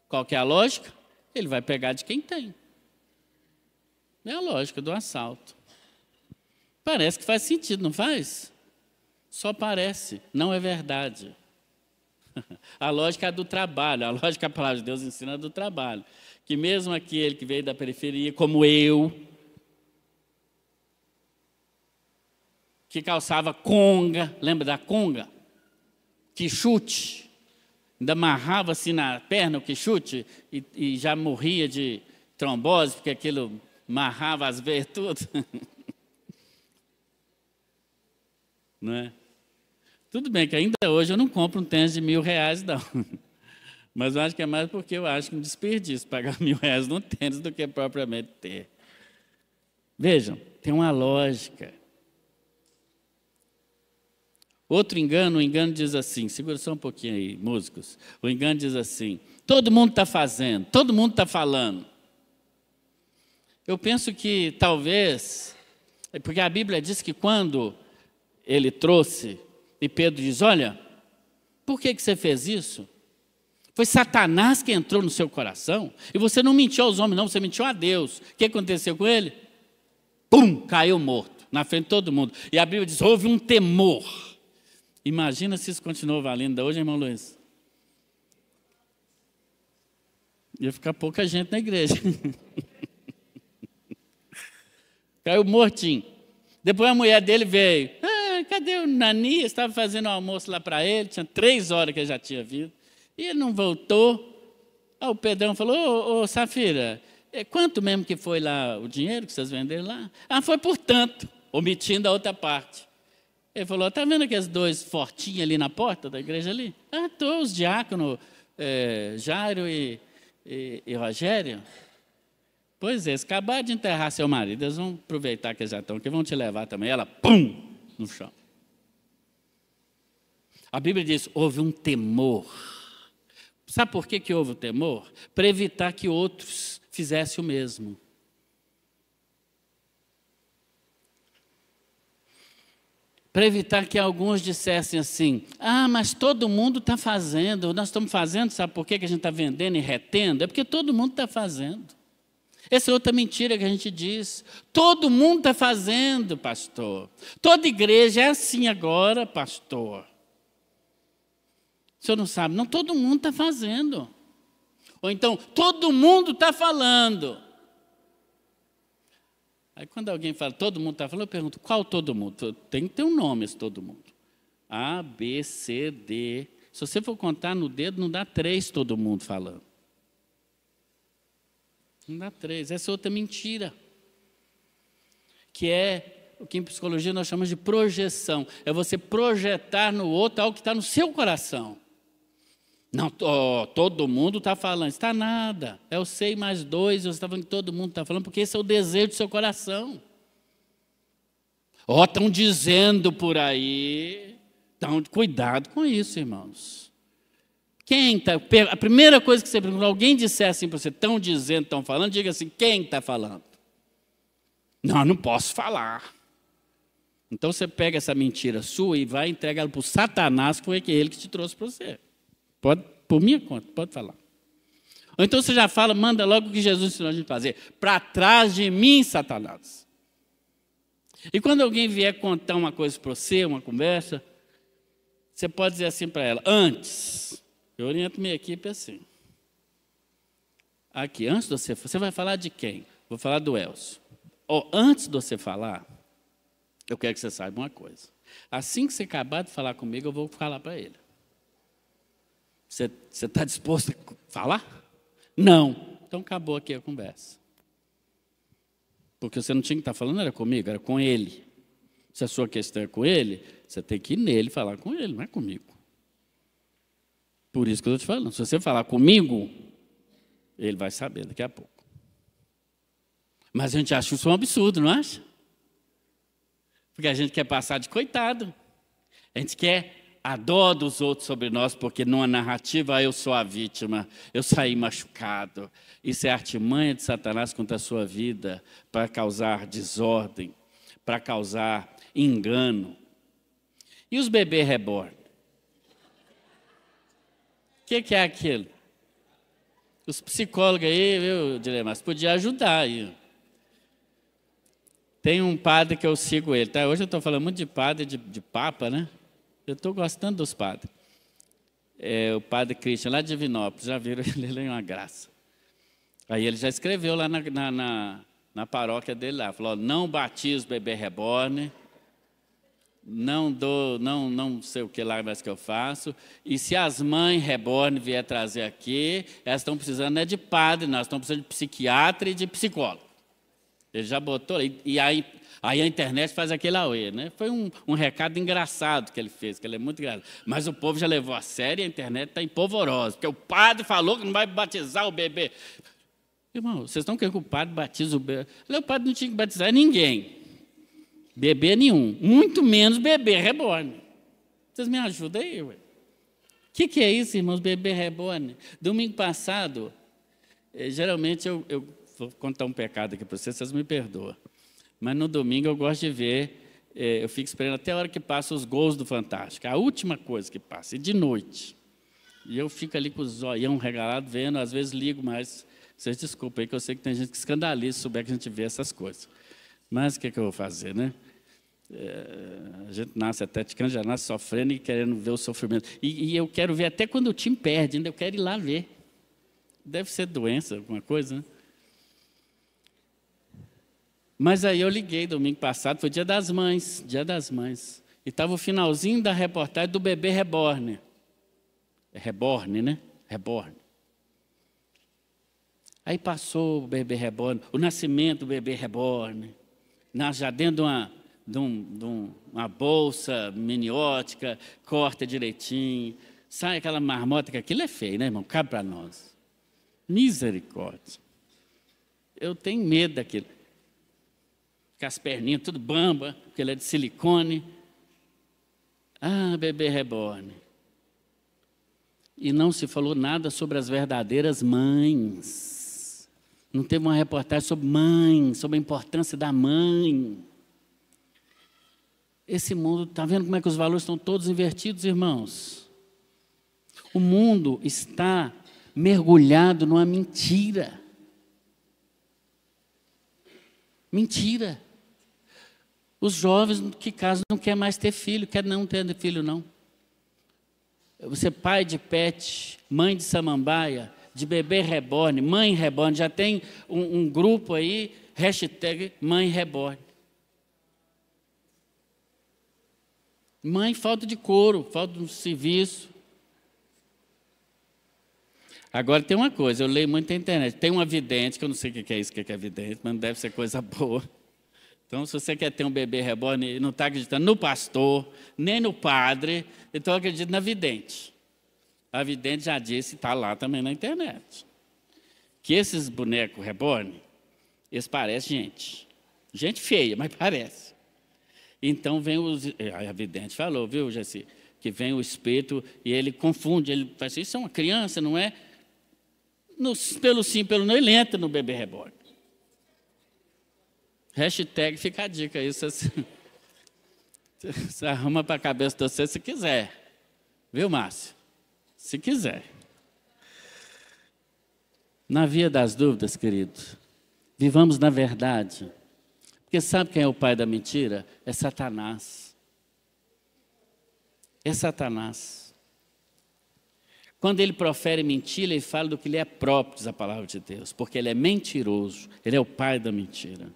Qual que é a lógica? Ele vai pegar de quem tem. É a lógica do assalto. Parece que faz sentido, não faz? Só parece, não é verdade. A lógica é do trabalho, a lógica que a palavra de Deus ensina é do trabalho. Que mesmo aquele que veio da periferia, como eu, que calçava conga, lembra da conga? Quichute, ainda amarrava assim na perna o quichute e já morria de trombose, porque aquilo amarrava as veias tudo. Não é? Tudo bem que ainda hoje eu não compro um tênis de R$1.000, não. Mas eu acho que é mais porque eu acho que um desperdício pagar R$1.000 num tênis do que propriamente ter. Vejam, tem uma lógica. Outro engano, o engano diz assim, segura só um pouquinho aí, músicos. O engano diz assim, todo mundo está fazendo, todo mundo está falando. Eu penso que talvez, porque a Bíblia diz que quando ele trouxe, e Pedro diz, olha, por que você fez isso? Foi Satanás que entrou no seu coração, e você não mentiu aos homens não, você mentiu a Deus. O que aconteceu com ele? Pum, caiu morto, na frente de todo mundo. E a Bíblia diz, houve um temor. Imagina se isso continuou valendo hoje, irmão Luiz. Ia ficar pouca gente na igreja. Caiu mortinho. Depois a mulher dele veio. Cadê o Nanias? Estava fazendo o almoço lá para ele. Tinha 3 horas que ele já tinha vindo. E ele não voltou. Aí o Pedrão falou, ô Safira, quanto mesmo que foi lá o dinheiro que vocês venderam lá? Ah, foi por tanto, omitindo a outra parte. Ele falou, está vendo aqueles 2 fortinhos ali na porta da igreja ali? Ah, estou, os diáconos, Jairo e Rogério. Pois é, eles acabaram de enterrar seu marido, eles vão aproveitar que eles já estão aqui, vão te levar também. Ela, pum, no chão. A Bíblia diz, houve um temor. Sabe por que houve o temor? Para evitar que outros fizessem o mesmo. Para evitar que alguns dissessem assim, mas todo mundo está fazendo, nós estamos fazendo, sabe por que a gente está vendendo e retendo? É porque todo mundo está fazendo. Essa é outra mentira que a gente diz. Todo mundo está fazendo, pastor. Toda igreja é assim agora, pastor. O senhor não sabe? Não, todo mundo está fazendo. Ou então, todo mundo está falando. Aí quando alguém fala, todo mundo está falando, eu pergunto, qual todo mundo? Tem que ter um nome esse todo mundo. A, B, C, D. Se você for contar no dedo, não dá 3 todo mundo falando. Não dá 3. Essa é outra mentira. Que é o que em psicologia nós chamamos de projeção. É você projetar no outro algo que está no seu coração. Não, todo mundo está falando. Está nada. É o 6 mais 2, você está falando que todo mundo está falando, porque esse é o desejo do seu coração. Estão dizendo por aí. Então, cuidado com isso, irmãos. Quem está? A primeira coisa que você pergunta, alguém disser assim para você, estão dizendo, estão falando, diga assim, quem está falando? Não posso falar. Então você pega essa mentira sua e vai entregar ela para o Satanás, que foi ele que te trouxe para você. Pode, por minha conta, pode falar. Ou então você já fala, manda logo o que Jesus ensinou a gente fazer. Para trás de mim, Satanás. E quando alguém vier contar uma coisa para você, uma conversa, você pode dizer assim para ela, antes, eu oriento minha equipe assim. Aqui, antes de você vai falar de quem? Vou falar do Elcio. Antes de você falar, eu quero que você saiba uma coisa. Assim que você acabar de falar comigo, eu vou falar para ele. Você está disposto a falar? Não. Então acabou aqui a conversa. Porque você não tinha que estar falando, era comigo, era com ele. Se a sua questão é com ele, você tem que ir nele falar com ele, não é comigo. Por isso que eu estou te falando. Se você falar comigo, ele vai saber daqui a pouco. Mas a gente acha isso um absurdo, não acha? Porque a gente quer passar de coitado. A gente quer a dó dos outros sobre nós, porque numa narrativa eu sou a vítima, eu saí machucado. Isso é artimanha de Satanás contra a sua vida, para causar desordem, para causar engano. E os bebês reborn? O que é aquilo? Os psicólogos aí, viu, Dilemas, podiam ajudar aí. Tem um padre que eu sigo ele, tá? Hoje eu estou falando muito de padre, de papa, né? Eu estou gostando dos padres. O padre Christian, lá de Divinópolis, já viram, ele é uma graça. Aí ele já escreveu lá na paróquia dele lá, falou, não batizo bebê reborn, não sei o que lá mais que eu faço, e se as mães reborn vier trazer aqui, elas estão precisando de padre, nós estamos precisando de psiquiatra e de psicólogo. Ele já botou, e aí a internet faz aquele auê, né? Foi um recado engraçado que ele fez, que ele é muito engraçado. Mas o povo já levou a sério e a internet está empolvorosa, porque o padre falou que não vai batizar o bebê. Irmão, vocês estão querendo que o padre batize o bebê? O padre não tinha que batizar ninguém. Bebê nenhum, muito menos bebê reborn. Vocês me ajudam aí, ué? O que é isso, irmãos, bebê reborn? Domingo passado, geralmente eu vou contar um pecado aqui para vocês me perdoam. Mas no domingo eu gosto de ver, eu fico esperando até a hora que passa os gols do Fantástico, a última coisa que passa, e de noite. E eu fico ali com o zoião regalado vendo, às vezes ligo, mas vocês desculpem aí, que eu sei que tem gente que escandaliza se souber que a gente vê essas coisas. Mas o que eu vou fazer, né? A gente nasce até ticando, já nasce sofrendo e querendo ver o sofrimento. E eu quero ver até quando o time perde, ainda eu quero ir lá ver. Deve ser doença, alguma coisa, né? Mas aí eu liguei domingo passado, foi Dia das Mães, e estava o finalzinho da reportagem do bebê reborn. É reborn, né? Reborn. Aí passou o bebê reborn, o nascimento do bebê reborn, já dentro de uma bolsa miniótica, corta direitinho, sai aquela marmota, que aquilo é feio, né, irmão? Cabe para nós. Misericórdia. Eu tenho medo daquilo. Com as perninhas tudo bamba, porque ele é de silicone. Ah, bebê reborn. E não se falou nada sobre as verdadeiras mães. Não teve uma reportagem sobre mãe, sobre a importância da mãe. Esse mundo, está vendo como é que os valores estão todos invertidos, irmãos? O mundo está mergulhado numa mentira. Mentira. Os jovens que casam não querem mais ter filho, quer não ter filho, não. Você pai de pet, mãe de samambaia, de bebê reborn, mãe reborn, já tem um grupo aí, hashtag mãe reborn. Mãe, falta de couro, falta de serviço. Agora tem uma coisa, eu leio muito na internet, tem uma vidente, que eu não sei o que é isso, o que é vidente, mas não deve ser coisa boa. Então, se você quer ter um bebê reborn e não está acreditando no pastor, nem no padre, então acredita na vidente. A vidente já disse, está lá também na internet, que esses bonecos reborn, eles parecem gente. Gente feia, mas parece. Então vem a vidente falou, viu, Jessi, que vem o espírito e ele confunde, ele fala assim, isso é uma criança, não é? Pelo sim, pelo não, ele entra no bebê reborn. Hashtag fica a dica aí, você arruma para a cabeça de você se quiser. Viu, Márcio? Se quiser. Na via das dúvidas, querido, vivamos na verdade. Porque sabe quem é o pai da mentira? É Satanás. É Satanás. Quando ele profere mentira, ele fala do que lhe é próprio, diz a palavra de Deus. Porque ele é mentiroso, ele é o pai da mentira.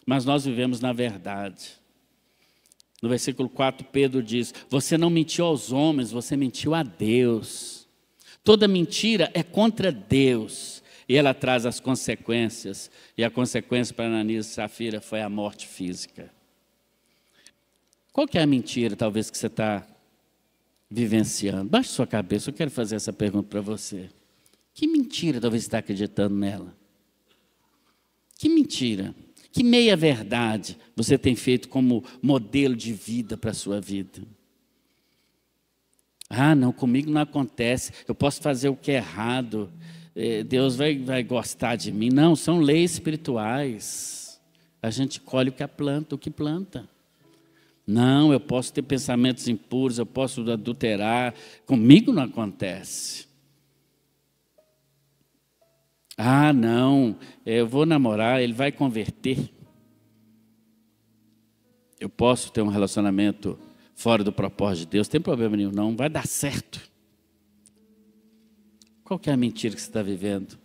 Mas nós vivemos na verdade. No versículo 4, Pedro diz, você não mentiu aos homens, você mentiu a Deus. Toda mentira é contra Deus. E ela traz as consequências. E a consequência para Ananias e Safira foi a morte física. Qual que é a mentira, talvez, que você está vivenciando? Baixe sua cabeça, eu quero fazer essa pergunta para você. Que mentira talvez você está acreditando nela? Que mentira? Que meia-verdade você tem feito como modelo de vida para a sua vida? Ah, não, comigo não acontece, eu posso fazer o que é errado, Deus vai gostar de mim. Não, são leis espirituais. A gente colhe o que planta. Não, eu posso ter pensamentos impuros, eu posso adulterar. Comigo não acontece. Ah, não, eu vou namorar, ele vai converter. Eu posso ter um relacionamento fora do propósito de Deus, não tem problema nenhum, não, vai dar certo. Qual que é a mentira que você está vivendo?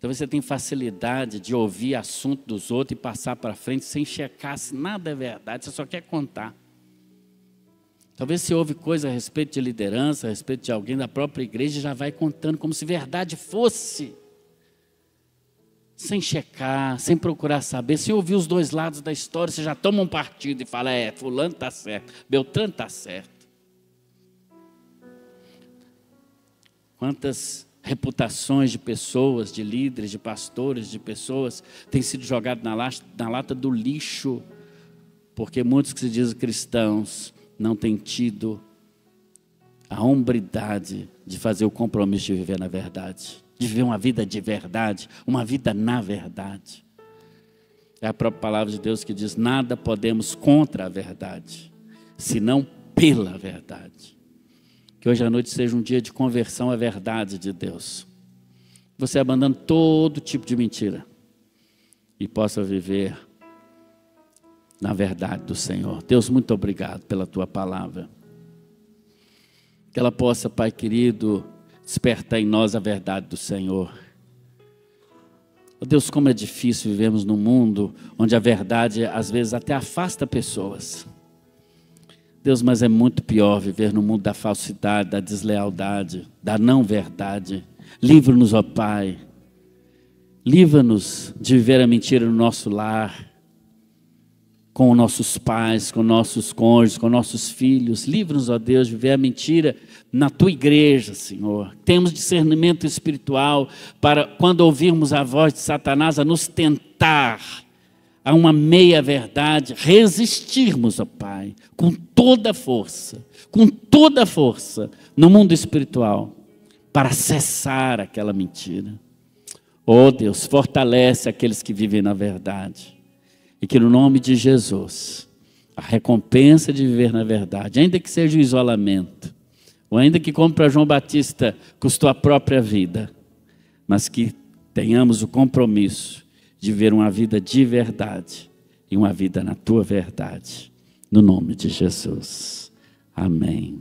Talvez você tenha facilidade de ouvir assunto dos outros e passar para frente sem checar se nada é verdade, você só quer contar. Talvez você ouve coisa a respeito de liderança, a respeito de alguém da própria igreja e já vai contando como se verdade fosse. Sem checar, sem procurar saber, sem ouvir os dois lados da história, você já toma um partido e fala, fulano está certo, Beltrano está certo. Quantas reputações de pessoas, de líderes, de pastores, de pessoas, têm sido jogadas na lata do lixo, porque muitos que se dizem cristãos não têm tido a hombridade de fazer o compromisso de viver na verdade. De viver uma vida de verdade, uma vida na verdade. É a própria palavra de Deus que diz, nada podemos contra a verdade, senão pela verdade. Que hoje à noite seja um dia de conversão à verdade de Deus. Você abandone todo tipo de mentira e possa viver na verdade do Senhor. Deus, muito obrigado pela Tua palavra. Que ela possa, Pai querido, despertar em nós a verdade do Senhor. Oh Deus, como é difícil vivermos num mundo onde a verdade às vezes até afasta pessoas. Deus, mas é muito pior viver no mundo da falsidade, da deslealdade, da não verdade. Livra-nos, ó Pai. Livra-nos de viver a mentira no nosso lar, com nossos pais, com nossos cônjuges, com nossos filhos. Livra-nos, ó Deus, de viver a mentira na Tua igreja, Senhor. Temos discernimento espiritual para, quando ouvirmos a voz de Satanás, a nos tentar a uma meia-verdade, resistirmos, ó Pai, com toda a força, no mundo espiritual, para cessar aquela mentira. Ó Deus, fortalece aqueles que vivem na verdade. E que no nome de Jesus, a recompensa de viver na verdade, ainda que seja o isolamento, ou ainda que como para João Batista custou a própria vida, mas que tenhamos o compromisso de viver uma vida de verdade e uma vida na Tua verdade. No nome de Jesus. Amém.